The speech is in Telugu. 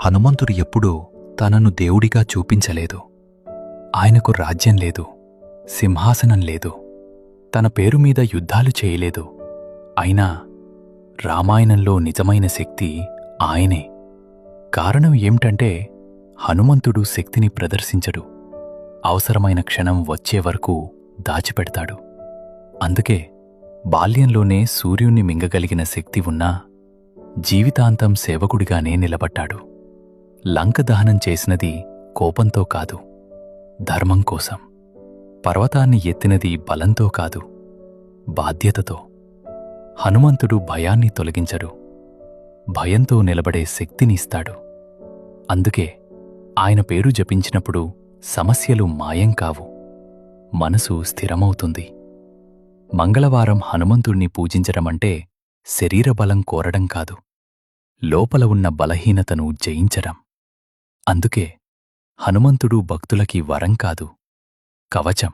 హనుమంతుడు ఎప్పుడూ తనను దేవుడిగా చూపించలేదు. ఆయనకు రాజ్యం లేదు, సింహాసనం లేదు, తన పేరు మీద యుద్ధాలు చేయలేదు. అయినా రామాయణంలో నిజమైన శక్తి ఆయనే. కారణం ఏమిటంటే హనుమంతుడు శక్తిని ప్రదర్శించడు, అవసరమైన క్షణం వచ్చే వరకు దాచిపెడతాడు. అందుకే బాల్యంలోనే సూర్యుణ్ణి మింగగలిగిన శక్తి ఉన్నా జీవితాంతం సేవకుడిగానే నిలబడ్డాడు. లంక దహనం చేసినది కోపంతో కాదు, ధర్మం కోసం. పర్వతాన్ని ఎత్తినది బలంతో కాదు, బాధ్యతతో. హనుమంతుడు భయాన్ని తొలగించడు, భయంతో నిలబడే శక్తిని ఇస్తాడు. అందుకే ఆయన పేరు జపించినప్పుడు సమస్యలు మాయం కావు, మనసు స్థిరమవుతుంది. మంగళవారం హనుమంతుణ్ణి పూజించడమంటే శరీర బలం కోరడం కాదు, లోపల ఉన్న బలహీనతను జయించడం. అందుకే హనుమంతుడు భక్తులకి వరం కాదు, కవచం.